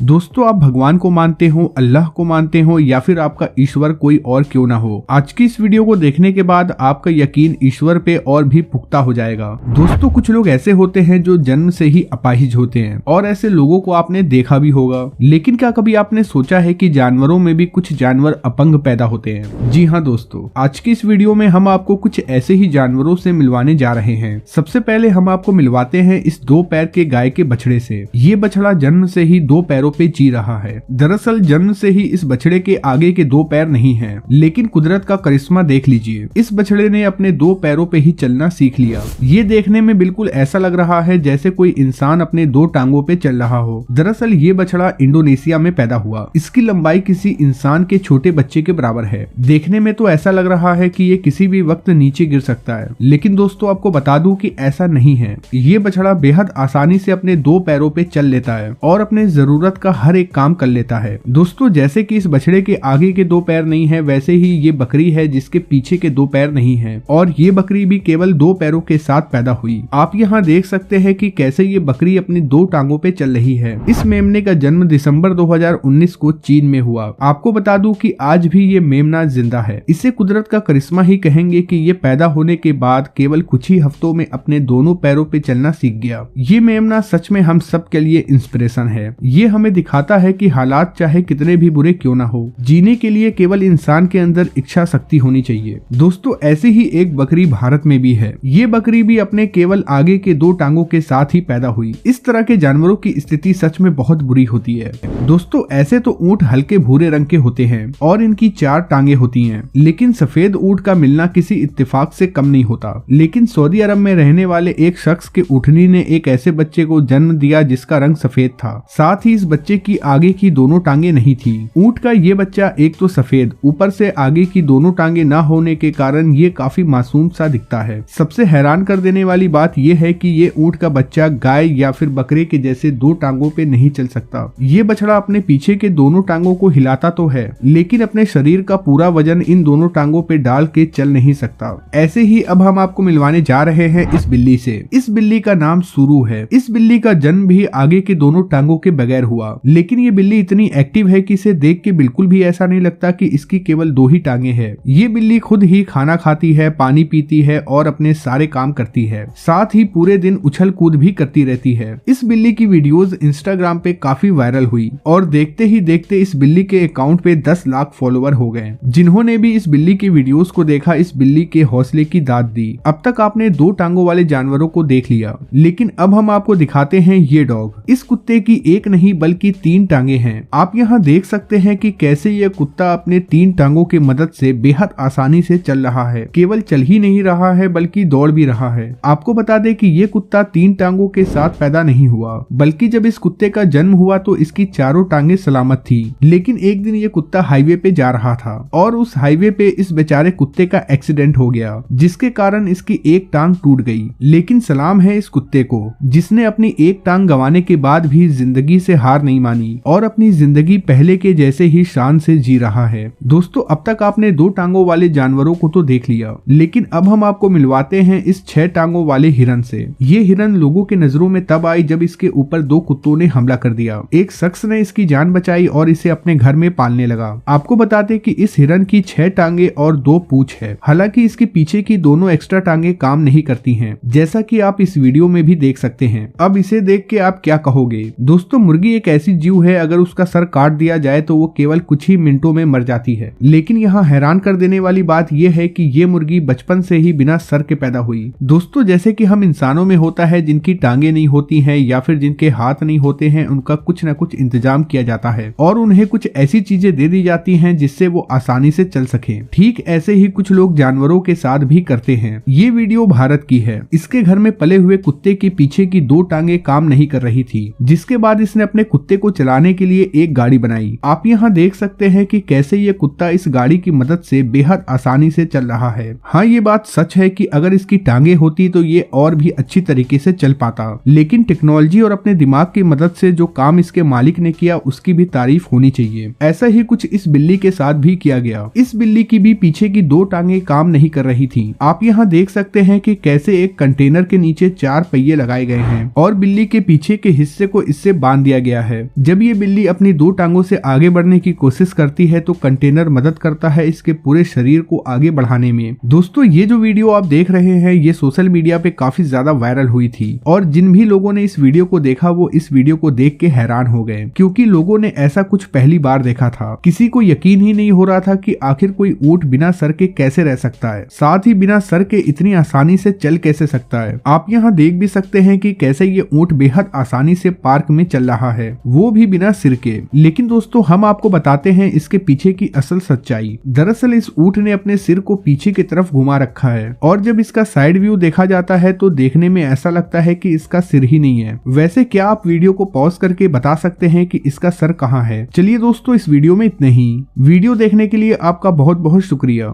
दोस्तों, आप भगवान को मानते हो, अल्लाह को मानते हो या फिर आपका ईश्वर कोई और क्यों ना हो, आज की इस वीडियो को देखने के बाद आपका यकीन ईश्वर पे और भी पुख्ता हो जाएगा। दोस्तों, कुछ लोग ऐसे होते हैं जो जन्म से ही अपाहिज होते हैं और ऐसे लोगों को आपने देखा भी होगा। लेकिन क्या कभी आपने सोचा है कि जानवरों में भी कुछ जानवर अपंग पैदा होते हैं? जी हाँ दोस्तों, आज की इस वीडियो में हम आपको कुछ ऐसे ही जानवरों से मिलवाने जा रहे हैं। सबसे पहले हम आपको मिलवाते हैं इस 2 पैर के गाय के बछड़े से। ये बछड़ा जन्म से ही 2 पैरों पे जी रहा है। दरअसल जन्म से ही इस बछड़े के आगे के 2 पैर नहीं हैं, लेकिन कुदरत का करिश्मा देख लीजिए, इस बछड़े ने अपने 2 पैरों पे ही चलना सीख लिया। ये देखने में बिल्कुल ऐसा लग रहा है जैसे कोई इंसान अपने 2 टांगों पे चल रहा हो। दरअसल ये बछड़ा इंडोनेशिया में पैदा हुआ। इसकी लंबाई किसी इंसान के छोटे बच्चे के बराबर है। देखने में तो ऐसा लग रहा है कि ये किसी भी वक्त नीचे गिर सकता है, लेकिन दोस्तों आपको बता दूं कि ऐसा नहीं है। ये बछड़ा बेहद आसानी से अपने 2 पैरों पे चल लेता है और अपने जरूरत का हर एक काम कर लेता है। दोस्तों, जैसे कि इस बछड़े के आगे के 2 पैर नहीं है, वैसे ही ये बकरी है जिसके पीछे के 2 पैर नहीं है और ये बकरी भी केवल 2 पैरों के साथ पैदा हुई। आप यहाँ देख सकते हैं कि कैसे ये बकरी अपनी 2 टांगों पे चल रही है। इस मेमने का जन्म दिसंबर 2019 को चीन में हुआ। आपको बता दूं कि आज भी ये मेमना जिंदा है। इसे कुदरत का करिश्मा ही कहेंगे कि ये पैदा होने के बाद केवल कुछ ही हफ्तों में अपने दोनों पैरों पे चलना सीख गया। ये मेमना सच में हम सब के लिए इंस्पिरेशन है। ये हमें दिखाता है कि हालात चाहे कितने भी बुरे क्यों ना हो, जीने के लिए केवल इंसान के अंदर इच्छा शक्ति होनी चाहिए। दोस्तों, ऐसी ही एक बकरी भारत में भी है। ये बकरी भी अपने केवल आगे के 2 टांगों के साथ ही पैदा हुई। इस तरह के जानवरों की स्थिति सच में बहुत बुरी होती है। दोस्तों, ऐसे तो ऊंट हल्के भूरे रंग के होते हैं और इनकी 4 टांगे होती हैं, लेकिन सफेद ऊंट का मिलना किसी इत्तेफाक से कम नहीं होता। लेकिन सऊदी अरब में रहने वाले एक शख्स के ऊँटनी ने एक ऐसे बच्चे को जन्म दिया जिसका रंग सफेद था। साथ ही इस बच्चे की आगे की दोनों टांगे नहीं थी। ऊंट का ये बच्चा एक तो सफेद, ऊपर से आगे की दोनों टांगे ना होने के कारण ये काफी मासूम सा दिखता है। सबसे हैरान कर देने वाली बात ये है कि ये ऊंट का बच्चा गाय या फिर बकरे के जैसे 2 टांगों पे नहीं चल सकता। ये बछड़ा अपने पीछे के दोनों टांगों को हिलाता तो है, लेकिन अपने शरीर का पूरा वजन इन दोनों टांगों पे डाल के चल नहीं सकता। ऐसे ही अब हम आपको मिलवाने जा रहे हैं इस बिल्ली से। इस बिल्ली का नाम सुरू है। इस बिल्ली का जन्म भी आगे के दोनों टांगों के बगैर हुआ, लेकिन ये बिल्ली इतनी एक्टिव है कि इसे देख के बिल्कुल भी ऐसा नहीं लगता कि इसकी केवल 2 ही टांगे हैं। ये बिल्ली खुद ही खाना खाती है, पानी पीती है और अपने सारे काम करती है। साथ ही पूरे दिन उछल कूद भी करती रहती है। इस बिल्ली की वीडियोस इंस्टाग्राम पे काफी वायरल हुई और देखते ही देखते इस बिल्ली के अकाउंट पे 10 लाख फॉलोवर हो गए। जिन्होंने भी इस बिल्ली की वीडियोस को देखा, इस बिल्ली के हौसले की दाद दी। अब तक आपने 2 टांगों वाले जानवरों को देख लिया, लेकिन अब हम आपको दिखाते हैं ये डॉग। इस कुत्ते की 1 नहीं बल्कि 3 टांगे हैं। आप यहाँ देख सकते हैं कि कैसे यह कुत्ता अपने 3 टांगों की मदद से बेहद आसानी से चल रहा है। केवल चल ही नहीं रहा है बल्कि दौड़ भी रहा है। आपको बता दें कि ये कुत्ता 3 टांगों के साथ पैदा नहीं हुआ, बल्कि जब इस कुत्ते का जन्म हुआ तो इसकी चारों टांगे सलामत थी। लेकिन एक दिन ये कुत्ता हाईवे पे जा रहा था और उस हाईवे पे इस बेचारे कुत्ते का एक्सीडेंट हो गया, जिसके कारण इसकी 1 टांग टूट गई। लेकिन सलाम है इस कुत्ते को, जिसने अपनी 1 टांग गंवाने के बाद भी जिंदगी से हार नहीं मानी और अपनी जिंदगी पहले के जैसे ही शान से जी रहा है। दोस्तों, अब तक आपने 2 टांगों वाले जानवरों को तो देख लिया, लेकिन अब हम आपको मिलवाते हैं इस 6 टांगों वाले हिरन से। ये हिरन लोगों के नजरों में तब आई जब इसके ऊपर 2 कुत्तों ने हमला कर दिया। एक शख्स ने इसकी जान बचाई और इसे अपने घर में पालने लगा। आपको बताते कि इस हिरन की 6 टांगे और 2 पूंछ है। हालांकि इसके पीछे की दोनों एक्स्ट्रा टांगे काम नहीं करती हैं, जैसा कि आप इस वीडियो में भी देख सकते हैं। अब इसे देख के आप क्या कहोगे? दोस्तों, मुर्गी एक ऐसी जीव है, अगर उसका सर काट दिया जाए तो वो केवल कुछ ही मिनटों में मर जाती है। लेकिन यहाँ हैरान कर देने वाली बात यह है कि ये मुर्गी बचपन से ही बिना सर के पैदा हुई। दोस्तों, जैसे कि हम इंसानों में होता है जिनकी टांगे नहीं होती हैं या फिर जिनके हाथ नहीं होते हैं, उनका कुछ न कुछ इंतजाम किया जाता है और उन्हें कुछ ऐसी चीजें दे दी जाती हैं जिससे वो आसानी से चल सके। ठीक ऐसे ही कुछ लोग जानवरों के साथ भी करते हैं। ये वीडियो भारत की है। इसके घर में पले हुए कुत्ते के पीछे की 2 टांगे काम नहीं कर रही थी, जिसके बाद इसने अपने कुत्ते को चलाने के लिए एक गाड़ी बनाई। आप यहाँ देख सकते हैं कि कैसे ये कुत्ता इस गाड़ी की मदद से बेहद आसानी से चल रहा है। हाँ, ये बात सच है कि अगर इसकी टांगे होती तो ये और भी अच्छी तरीके से चल पाता, लेकिन टेक्नोलॉजी और अपने दिमाग की मदद से जो काम इसके मालिक ने किया उसकी भी तारीफ होनी चाहिए। ऐसा ही कुछ इस बिल्ली के साथ भी किया गया। इस बिल्ली की भी पीछे की 2 टांगे काम नहीं कर रही थी। आप यहाँ देख सकते हैं कि कैसे एक कंटेनर के नीचे 4 पहिए लगाए गए हैं और बिल्ली के पीछे के हिस्से को इससे बांध दिया गया है। जब ये बिल्ली अपनी 2 टांगों से आगे बढ़ने की कोशिश करती है तो कंटेनर मदद करता है इसके पूरे शरीर को आगे बढ़ाने में। दोस्तों, ये जो वीडियो आप देख रहे हैं ये सोशल मीडिया पे काफी ज्यादा वायरल हुई थी और जिन भी लोगों ने इस वीडियो को देखा वो इस वीडियो को देख के हैरान हो गए, क्योंकि लोगों ने ऐसा कुछ पहली बार देखा था। किसी को यकीन ही नहीं हो रहा था कि आखिर कोई ऊंट बिना सर के कैसे रह सकता है, साथ ही बिना सर के इतनी आसानी से चल कैसे सकता है। आप यहाँ देख भी सकते हैं कि कैसे ये ऊंट बेहद आसानी से पार्क में चल रहा है, वो भी बिना सिर के। लेकिन दोस्तों, हम आपको बताते हैं इसके पीछे की असल सच्चाई। दरअसल इस ऊंट ने अपने सिर को पीछे की तरफ घुमा रखा है और जब इसका साइड व्यू देखा जाता है तो देखने में ऐसा लगता है कि इसका सिर ही नहीं है। वैसे क्या आप वीडियो को पॉज करके बता सकते हैं कि इसका सर कहाँ है? चलिए दोस्तों, इस वीडियो में इतना ही। वीडियो देखने के लिए आपका बहुत बहुत शुक्रिया।